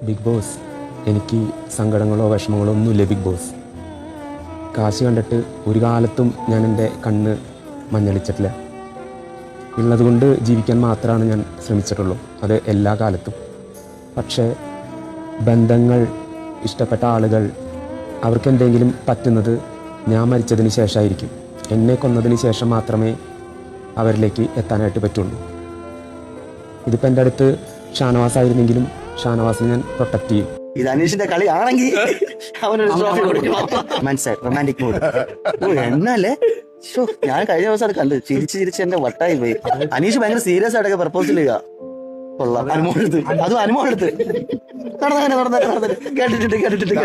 Big boss, എനിക്ക് സങ്കടങ്ങളോ വിഷമങ്ങളോ ഒന്നുമില്ല big boss. കാശ് കണ്ടിട്ട് ഒരു കാലത്തും ഞാൻ എൻ്റെ കണ്ണ് മഞ്ഞളിച്ചിട്ടില്ല. ഉള്ളതുകൊണ്ട് ജീവിക്കാൻ മാത്രമാണ് ഞാൻ ശ്രമിച്ചിട്ടുള്ളൂ, അത് എല്ലാ കാലത്തും. പക്ഷേ ബന്ധങ്ങൾ, ഇഷ്ടപ്പെട്ട ആളുകൾ, അവർക്ക് എന്തെങ്കിലും പറ്റുന്നത് ഞാൻ മരിച്ചതിന് ശേഷമായിരിക്കും. എന്നെ കൊന്നതിന് ശേഷം മാത്രമേ അവരിലേക്ക് എത്താനായിട്ട് പറ്റുള്ളൂ. ഇതിപ്പോൾ എൻ്റെ അടുത്ത് ഷാനവാസ് ആയിരുന്നെങ്കിലും ഷാനവാസിനെ ഞാൻ പ്രൊട്ടക്റ്റ് ചെയ്യും. ഇത് അനീഷിന്റെ കളി ആണെങ്കിൽ അവനൊരു ട്രോഫി കൊടുക്കണം. മനസ്സിലായി, റൊമാൻറ്റിക് മൂഡ്. എന്നല്ലേ ഞാൻ കഴിഞ്ഞ ദിവസം അത് കണ്ട് ചിരിച്ച് എന്റെ വട്ടായി പോയി. അനീഷ് ഭയങ്കര സീരിയസ് ആയിട്ടൊക്കെ പ്രപ്പോസൽ ചെയ്യുക. കൊള്ളാം. അനുമോളെടുത്ത്, അതും അനുമോളെടുത്ത് കേട്ടിട്ടുണ്ട്.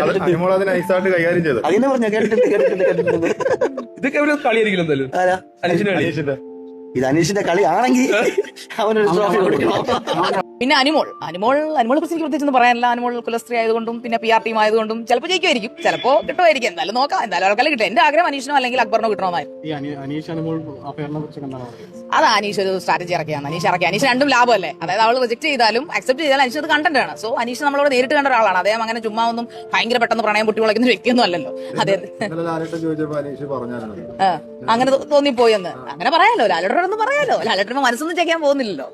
അതിനെ പറഞ്ഞ കേട്ടിട്ടുണ്ട്. ഇത് അനീഷിന്റെ കളി ആണെങ്കിൽ അവനൊരു ട്രോഫി കൊടുക്കണം. പിന്നെ അനിമോളെ കുറിച്ച് എനിക്ക് പ്രത്യേകിച്ചൊന്നും പറയാനില്ല. അനിമോൾ കുലസ്ത്രീ ആയതുകൊണ്ടും പിന്നെ PR ടീം ആയതുകൊണ്ടും ചിലപ്പോൾ ജയിക്കുമായിരിക്കും, ചിലപ്പോൾ കിട്ടുമായിരിക്കും. എന്തായാലും നോക്കാം, എന്തായാലും ആൾക്കാരെ കിട്ടും. എന്റെ ആഗ്രഹം അനീഷിനോ അല്ലെങ്കിൽ അക്ബറിനോ കിട്ടണമെന്നായിരുന്നു. അത് അനീഷ് ഒരു സ്ട്രാറ്റജി ഇറക്കിയാണ്. അനീഷ് രണ്ടും ലാഭമല്ലേ. അതായത് അവൾ റിജക്ട് ചെയ്താലും അക്സെപ്റ്റ് ചെയ്താലും അനീഷ് അത് കണ്ടന്റ് ആണ്. സോ അനീഷ് നമ്മളോട് നേരിട്ട് കണ്ട ഒരാളാണ്. അദ്ദേഹം അങ്ങനെ ചുമ്മാ ഒന്നും ഭയങ്കര പെട്ടെന്ന് പ്രണയം പൊട്ടി വിളക്കുന്ന ഒരു വ്യക്തിയൊന്നും അല്ലല്ലോ. അതെ, അങ്ങനെ തോന്നിപ്പോയെന്ന് അങ്ങനെ പറയാലോ. ലാലേട്ടനൊന്നും പറയാലോ, ലാലേട്ടന് മനസ്സൊന്നും ചെയ്യാൻ പോകുന്നില്ലല്ലോ.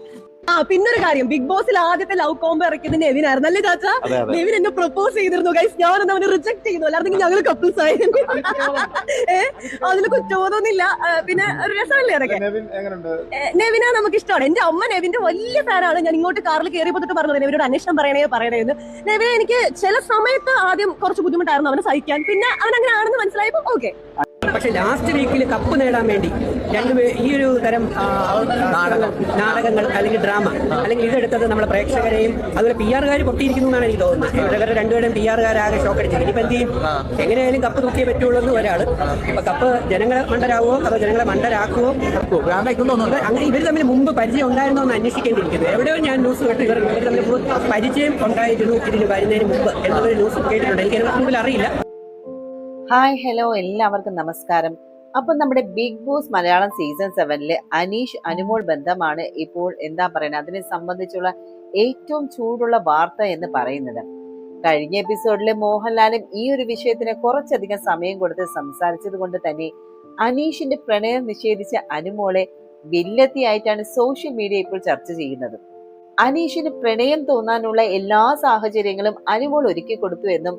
പിന്നൊരു കാര്യം, ബിഗ് ബോസിൽ ആദ്യത്തെ ലവ് കോംബോ ഇറക്കിയത് നെവിനായിരുന്നു അല്ലേ ചാച്ചാ? നെവിൻ എന്നെ പ്രപ്പോസ് ചെയ്തിരുന്നു ഗൈസ്. ഞാനൊന്നും അവനെ റിജക്ട് ചെയ്തു, അല്ലാതെ ഞങ്ങൾ കപ്പിൾസ് ആയി. അതിൽ കുറ്റബോധമൊന്നുമില്ല. പിന്നെ ഒരു രസമല്ലേ അതൊക്കെ. നെവിനെ നമുക്ക് ഇഷ്ടമാണ്. എന്റെ അമ്മ നെവിന്റെ വലിയ ഫാനാണ്. ഞാൻ ഇങ്ങോട്ട് കാറിൽ കയറിയപ്പോൾ തൊട്ട് പറഞ്ഞത് നെവിനോട് അന്വേഷണം പറയണേന്ന്. നെവിനെ എനിക്ക് ചില സമയത്ത് ആദ്യം കുറച്ച് ബുദ്ധിമുട്ടായിരുന്നു അവനെ സഹിക്കാൻ. പിന്നെ അവൻ അങ്ങനെ ആണെന്ന് മനസ്സിലായപ്പോ ഓക്കെ. പക്ഷെ ലാസ്റ്റ് വീക്കിൽ കപ്പ് നേടാൻ വേണ്ടി ഈ ഒരു തരം നാടകങ്ങൾ അല്ലെങ്കിൽ ഡ്രാമ അല്ലെങ്കിൽ ഇതെടുത്തത് നമ്മളെ പ്രേക്ഷകരെയും അതുപോലെ PR പൊട്ടിയിരിക്കുന്നു എന്നാണ് എനിക്ക് തോന്നുന്നത്. ഇവരുടെ രണ്ടുപേരും PR ഷോക്ക് അടിച്ചത്. ഇനിയിപ്പോൾ എന്ത് ചെയ്യും? എങ്ങനെയായാലും കപ്പ് തൂക്കിയേ പറ്റുള്ളൂ എന്ന് ഒരാൾ. ഇപ്പൊ കപ്പ് ജനങ്ങളെ മണ്ടരാകുമോ അതോ ജനങ്ങളെ മണ്ടരാക്കുമോ? അങ്ങനെ ഇവർ തമ്മിൽ മുമ്പ് പരിചയം ഉണ്ടായിരുന്നോ എന്ന് അന്വേഷിക്കേണ്ടിയിരിക്കുന്നു. എവിടെയോ ഞാൻ ന്യൂസ് കേട്ടു ഇവർ തമ്മിൽ പരിചയം ഉണ്ടായിരുന്നു ഇതിന് വരുന്നതിന് മുമ്പ് എന്നൊരു ന്യൂസ് കേട്ടിട്ടുണ്ട്. എനിക്ക് അതിന് മുമ്പിൽ അറിയില്ല. ഹായ്, ഹലോ, എല്ലാവർക്കും നമസ്കാരം. അപ്പൊ നമ്മുടെ Bigg Boss Malayalam season 7 Aneesh Anumol ബന്ധമാണ് ഇപ്പോൾ എന്താ പറയുന്നത്, അതിനെ സംബന്ധിച്ചുള്ള ഏറ്റവും ചൂടുള്ള വാർത്ത എന്ന് പറയുന്നത്. കഴിഞ്ഞ എപ്പിസോഡിലെ മോഹൻലാലും ഈ ഒരു വിഷയത്തിന് കുറച്ചധികം സമയം കൊടുത്ത് സംസാരിച്ചത് കൊണ്ട് തന്നെ അനീഷിന്റെ പ്രണയം നിഷേധിച്ച അനുമോളെ വില്ലത്തിയായിട്ടാണ് സോഷ്യൽ മീഡിയ ഇപ്പോൾ ചർച്ച ചെയ്യുന്നത്. അനീഷിന് പ്രണയം തോന്നാനുള്ള എല്ലാ സാഹചര്യങ്ങളും അനുമോൾ ഒരുക്കി കൊടുത്തു എന്നും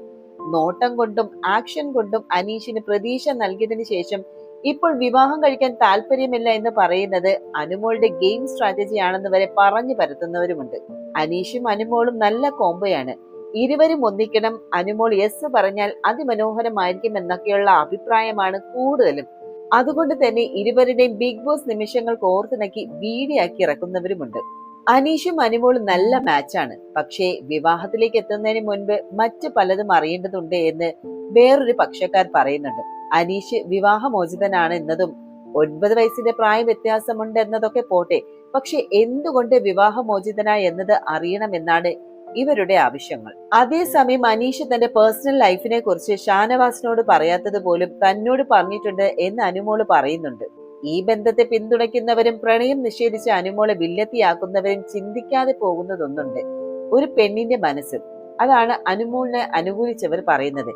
നോട്ടം കൊണ്ടും ആക്ഷൻ കൊണ്ടും അനീഷിന് പ്രതീക്ഷ നൽകിയതിനു ശേഷം ഇപ്പോൾ വിവാഹം കഴിക്കാൻ താല്പര്യമില്ല എന്ന് പറയുന്നത് അനുമോളുടെ ഗെയിം സ്ട്രാറ്റജി ആണെന്ന് വരെ പറഞ്ഞു പരത്തുന്നവരുമുണ്ട്. അനീഷും അനുമോളും നല്ല കോംബോയാണ്, ഇരുവരും ഒന്നിക്കണം, അനുമോൾ യെസ് പറഞ്ഞാൽ അതിമനോഹരമായിരിക്കും എന്നൊക്കെയുള്ള അഭിപ്രായമാണ് കൂടുതലും. അതുകൊണ്ട് തന്നെ ഇരുവരുടെയും ബിഗ് ബോസ് നിമിഷങ്ങൾ കോർത്തിണക്കി വീഡിയാക്കി ഇറക്കുന്നവരുമുണ്ട്. അനീഷും അനുമോളും നല്ല മാച്ചാണ്. പക്ഷേ വിവാഹത്തിലേക്ക് എത്തുന്നതിന് മുൻപ് മറ്റു പലതും അറിയേണ്ടതുണ്ട് എന്ന് വേറൊരു പക്ഷക്കാർ പറയുന്നുണ്ട്. അനീഷ് വിവാഹമോചിതനാണ് എന്നതും 9 വയസ്സിന്റെ പ്രായ വ്യത്യാസമുണ്ട് എന്നതൊക്കെ പോട്ടെ, പക്ഷെ എന്തുകൊണ്ട് വിവാഹമോചിതനായി എന്നത് അറിയണമെന്നാണ് ഇവരുടെ ആവശ്യങ്ങൾ. അതേസമയം അനീഷ് തന്റെ പേഴ്സണൽ ലൈഫിനെ കുറിച്ച് ഷാനവാസിനോട് പറയാത്തത് പോലും തന്നോട് പറഞ്ഞിട്ടുണ്ട് എന്ന് അനുമോള് പറയുന്നുണ്ട്. ഈ ബന്ധത്തെ പിന്തുണയ്ക്കുന്നവരും പ്രണയം നിഷേധിച്ച് അനുമോളെ വില്ലത്തിയാക്കുന്നവരും ചിന്തിക്കാതെ പോകുന്നതൊന്നുണ്ട്, ഒരു പെണ്ണിന്റെ മനസ്സ്. അതാണ് അനുമോളിനെ അനുകൂലിച്ചവർ പറയുന്നത്.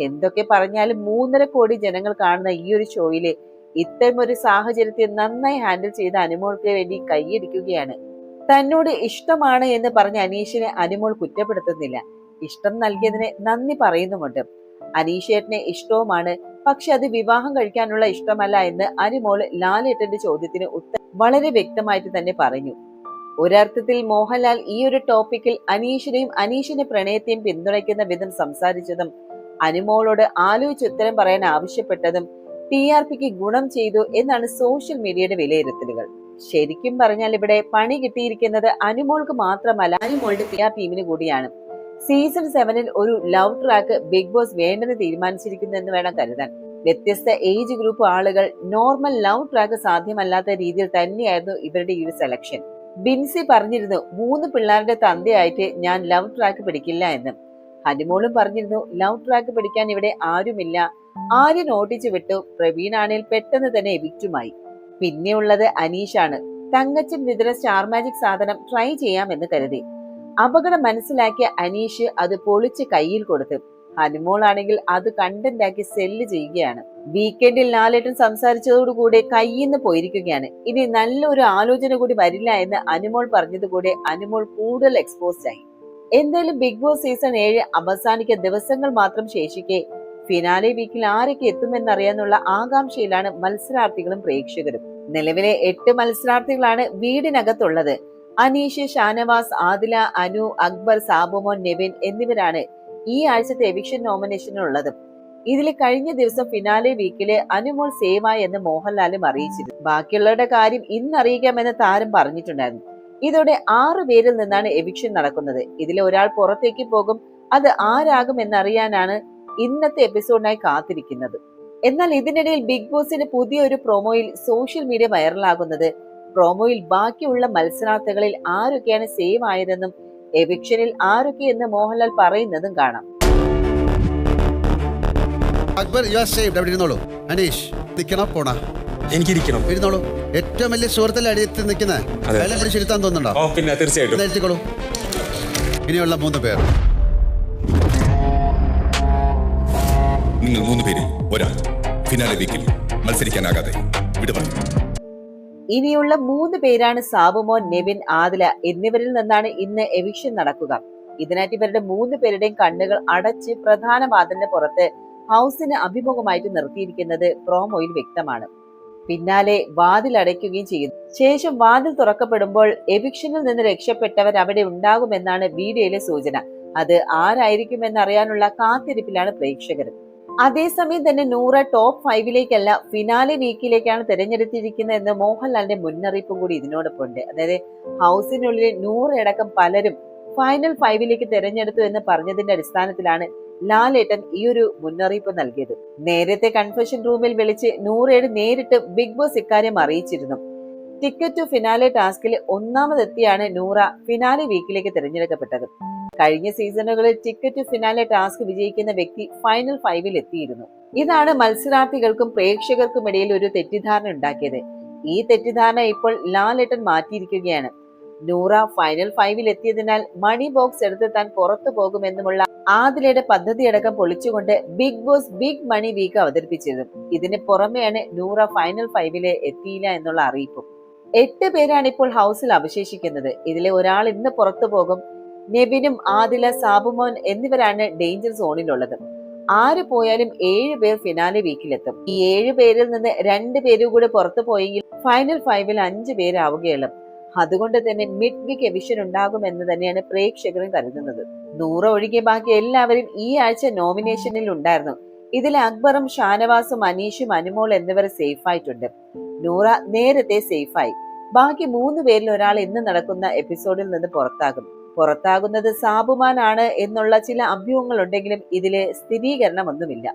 എന്തൊക്കെ പറഞ്ഞാലും 3.5 കോടി ജനങ്ങൾ കാണുന്ന ഈ ഒരു ഷോയില് ഇത്തരം ഒരു സാഹചര്യത്തെ നന്നായി ഹാൻഡിൽ ചെയ്ത അനുമോൾക്ക് വേണ്ടി കൈയടിക്കുകയാണ്. തന്നോട് ഇഷ്ടമാണ് എന്ന് പറഞ്ഞ അനീഷിനെ അനുമോൾ കുറ്റപ്പെടുത്തുന്നില്ല, ഇഷ്ടം നൽകിയതിന് നന്ദി പറയുന്നുമുണ്ട്. അനീഷേട്ടനെ ഇഷ്ടവുമാണ്, പക്ഷെ അത് വിവാഹം കഴിക്കാനുള്ള ഇഷ്ടമല്ല എന്ന് അനുമോൾ ലാലേട്ടന്റെ ചോദ്യത്തിന് ഉത്തരം വളരെ വ്യക്തമായിട്ട് തന്നെ പറഞ്ഞു. ഒരർത്ഥത്തിൽ മോഹൻലാൽ ഈ ഒരു ടോപ്പിക്കിൽ അനീഷിനെയും അനീഷിന്റെ പ്രണയത്തെയും പിന്തുണയ്ക്കുന്ന വിധം സംസാരിച്ചതും അനുമോളോട് ആലോചിച്ച് ഉത്തരം പറയാൻ ആവശ്യപ്പെട്ടതും TRPക്ക് ഗുണം ചെയ്തു എന്നാണ് സോഷ്യൽ മീഡിയയുടെ വിലയിരുത്തലുകൾ. ശരിക്കും പറഞ്ഞാൽ ഇവിടെ പണി കിട്ടിയിരിക്കുന്നത് അനുമോൾക്ക് മാത്രമല്ല അനുമോളുടെ PR ടീമിന് കൂടിയാണ്. സീസൺ 7 ഒരു ലവ് ട്രാക്ക് ബിഗ് ബോസ് വേണ്ടെന്ന് തീരുമാനിച്ചിരിക്കുന്നു എന്ന് വേണം കരുതാൻ. വ്യത്യസ്ത ഏജ് ഗ്രൂപ്പ് ആളുകൾ നോർമൽ ലവ് ട്രാക്ക് സാധ്യമല്ലാത്ത രീതിയിൽ തന്നെയായിരുന്നു ഇവരുടെ ഈ ഒരു സെലക്ഷൻ. ബിൻസി പറഞ്ഞിരുന്നു 3 പിള്ളേരുടെ തന്തയായിട്ട് ഞാൻ ലവ് ട്രാക്ക് പിടിക്കില്ല എന്ന്. ഹനിമോളും പറഞ്ഞിരുന്നു ലവ് ട്രാക്ക് പിടിക്കാൻ ഇവിടെ ആരുമില്ല, ആര്യൻ ഓടിച്ചു വിട്ടു, പ്രവീണാണെങ്കിൽ പെട്ടെന്ന് തന്നെ എവിക്റ്റുമായി. പിന്നെയുള്ളത് അനീഷാണ്. തങ്കച്ചൻ വിതര സ്റ്റാർ മാജിക് സാധനം ട്രൈ ചെയ്യാമെന്ന് കരുതി. അപകടം മനസ്സിലാക്കിയ അനീഷ് അത് പൊളിച്ച് കയ്യിൽ കൊടുത്തു. അനുമോളാണെങ്കിൽ അത് കണ്ടന്റ് ആക്കി സെല്ല് ചെയ്യുകയാണ്. വീക്കെൻഡിൽ ലാലേട്ടൻ സംസാരിച്ചതോടുകൂടെ കയ്യിന്ന് പോയിരിക്കുകയാണ്. ഇനി നല്ലൊരു ആലോചന കൂടി വരില്ല എന്ന് അനുമോൾ പറഞ്ഞതുകൂടെ അനുമോൾ കൂടുതൽ എക്സ്പോസ്ഡ് ആയി. എന്തായാലും ബിഗ് ബോസ് സീസൺ 7 അവസാനിക്കാൻ ദിവസങ്ങൾ മാത്രം ശേഷിക്കെ ഫിനാലെ വീക്കിൽ ആരൊക്കെ എത്തുമെന്നറിയാനുള്ള ആകാംക്ഷയിലാണ് മത്സരാർത്ഥികളും പ്രേക്ഷകരും. നിലവിലെ 8 മത്സരാർത്ഥികളാണ് വീടിനകത്തുള്ളത്. അനീഷ്, ഷാനവാസ്, ആദില, അനു, അക്ബർ, സാബുമോൻ, നെവിൻ എന്നിവരാണ് ഈ ആഴ്ചത്തെ എവിക്ഷൻ നോമിനേഷനുള്ളത്. ഇതിൽ കഴിഞ്ഞ ദിവസം ഫിനാലെ വീക്കില് അനുമോൾ സേവായി എന്ന് മോഹൻലാലും അറിയിച്ചിരുന്നു. ബാക്കിയുള്ളവരുടെ കാര്യം ഇന്ന് അറിയിക്കാമെന്ന് താരം പറഞ്ഞിട്ടുണ്ടായിരുന്നു. ഇതോടെ 6 പേരിൽ നിന്നാണ് എവിക്ഷൻ നടക്കുന്നത്. ഇതിൽ ഒരാൾ പുറത്തേക്ക് പോകും. അത് ആരാകും എന്നറിയാനാണ് ഇന്നത്തെ എപ്പിസോഡിനായി കാത്തിരിക്കുന്നത്. എന്നാൽ ഇതിനിടയിൽ ബിഗ് ബോസിന്റെ പുതിയൊരു പ്രൊമോയിൽ സോഷ്യൽ മീഡിയ വൈറലാകുന്നത് പ്രൊമോയിൽ ബാക്കിയുള്ള മത്സരാർത്ഥികളിൽ ആരൊക്കെയാണ് സേവ് ആയതെന്നും എവിക്ഷനിൽ ആരൊക്കെയെന്ന് മോഹൻലാൽ പറയുന്നതും കാണാം. Akbar, you are saved. അവിടെ ഇരുന്നോളൂ. അനീഷ്, നിൽക്കണോ പോണോ? എനിക്കിരിക്കണം. ഇരുന്നോളൂ. ഏറ്റവും വലിയ സുഹൃത്തല്ലേ അടിയത്ത് നിൽക്കുന്നത്? വെള്ളം പിടിച്ചെടുത്താൻ തോന്നുന്നുണ്ടോ? പിന്നെ തീർച്ചയായിട്ടും എഴുതിക്കോളൂ. ഇനിയുള്ള 3 പേർ. നിങ്ങൾ 3 പേരിൽ ഒരാൾ ഫിനാലെ വീക്കിൽ മത്സരിക്കാനാകാതെ വിട പറഞ്ഞു. ഇനിയുള്ള 3 പേരാണ് സാബുമോൻ, നെവിൻ, ആദില എന്നിവരിൽ നിന്നാണ് ഇന്ന് എവിക്ഷൻ നടക്കുക. ഇതിനായിട്ട് ഇവരുടെ 3 പേരുടെയും കണ്ണുകൾ അടച്ച് പ്രധാന വാതിലിന് പുറത്ത് ഹൗസിന് അഭിമുഖമായിട്ട് നിർത്തിയിരിക്കുന്നത് പ്രോമോയിൽ വ്യക്തമാണ്. പിന്നാലെ വാതിൽ അടയ്ക്കുകയും ചെയ്യുന്നു. ശേഷം വാതിൽ തുറക്കപ്പെടുമ്പോൾ എവിക്ഷനിൽ നിന്ന് രക്ഷപ്പെട്ടവർ അവിടെ ഉണ്ടാകുമെന്നാണ് വീഡിയോയിലെ സൂചന. അത് ആരായിരിക്കുമെന്നറിയാനുള്ള കാത്തിരിപ്പിലാണ് പ്രേക്ഷകർ. അതേസമയം തന്നെ നൂറ ടോപ്പ് 5ലേക്കല്ല ഫിനാലെ വീക്കിലേക്കാണ് തിരഞ്ഞെടുത്തിരിക്കുന്നത് എന്ന് മോഹൻലാലിന്റെ മുന്നറിയിപ്പും കൂടി ഇതിനോടൊപ്പം ഉണ്ട്. അതായത് ഹൗസിനുള്ളിൽ നൂറയടക്കം പലരും ഫൈനൽ 5ലേക്ക് തിരഞ്ഞെടുത്തു എന്ന് പറഞ്ഞതിന്റെ അടിസ്ഥാനത്തിലാണ് ലാലേട്ടൻ ഈ ഒരു മുന്നറിയിപ്പ് നൽകിയത്. നേരത്തെ കൺഫെഷൻ റൂമിൽ വിളിച്ച് നൂറയോട് നേരിട്ട് ബിഗ് ബോസ് ഇക്കാര്യം അറിയിച്ചിരുന്നു. ടിക്കറ്റ് ടു ഫിനാലെ ടാസ്കിൽ ഒന്നാമതെത്തിയാണ് നൂറ ഫിനാലെ വീക്കിലേക്ക് തിരഞ്ഞെടുക്കപ്പെട്ടത്. കഴിഞ്ഞ സീസണുകളിൽ ടിക്കറ്റ് ടു ഫിനാലെ ടാസ്ക് വിജയിക്കുന്ന വ്യക്തി ഫൈനൽ 5ൽ എത്തിയിരുന്നു. ഇതാണ് മത്സരാർത്ഥികൾക്കും പ്രേക്ഷകർക്കും ഇടയിൽ ഒരു തെറ്റിദ്ധാരണ ഉണ്ടാക്കിയത്. ഈ തെറ്റിദ്ധാരണ ഇപ്പോൾ ലാലേട്ടൻ മാറ്റിയിരിക്കുകയാണ്. നൂറ ഫൈനൽ 5ൽ എത്തിയതിനാൽ മണി ബോക്സ് എടുത്ത് താൻ പുറത്തു പോകുമെന്നുമുള്ള ആദിലയുടെ പദ്ധതിയടക്കം പൊളിച്ചുകൊണ്ട് big boss big money week അവതരിപ്പിച്ചത്. ഇതിന് പുറമെയാണ് നൂറ ഫൈനൽ 5ല് എത്തിയില്ല എന്നുള്ള അറിയിപ്പും. 8 പേരാണ് ഇപ്പോൾ ഹൗസിൽ അവശേഷിക്കുന്നത്. ഇതിലെ ഒരാൾ ഇന്ന് പുറത്തു പോകും. നെവിനും ആദില, സാബുമോൻ എന്നിവരാണ് ഡേഞ്ചർ സോണിലുള്ളത്. ആര് പോയാലും 7 പേർ ഫിനാലെ വീക്കിലെത്തും. ഈ 7 പേരിൽ നിന്ന് 2 പേരും കൂടെ പുറത്തു പോയെങ്കിൽ ഫൈനൽ 5ൽ 5 പേരാവുകയുള്ളൂ. അതുകൊണ്ട് തന്നെ മിഡ് വീക്ക് എവിക്ഷൻ ഉണ്ടാകുമെന്ന് തന്നെയാണ് പ്രേക്ഷകരും കരുതുന്നത്. നൂറ ഒഴികെ ബാക്കി എല്ലാവരും ഈ ആഴ്ച നോമിനേഷനിൽ ഉണ്ടായിരുന്നു. ഇതിൽ അക്ബറും ഷാനവാസും അനീഷും അനുമോൾ എന്നിവർ സേഫ് ആയിട്ടുണ്ട്. നൂറ നേരത്തെ സേഫായി. ബാക്കി 3 പേരിൽ ഒരാൾ ഇന്ന് നടക്കുന്ന എപ്പിസോഡിൽ നിന്ന് പുറത്താകുന്നത് സാബുമാൻ ആണ് എന്നുള്ള ചില അഭ്യൂഹങ്ങൾ ഉണ്ടെങ്കിലും ഇതിലെ സ്ഥിരീകരണമൊന്നുമില്ല.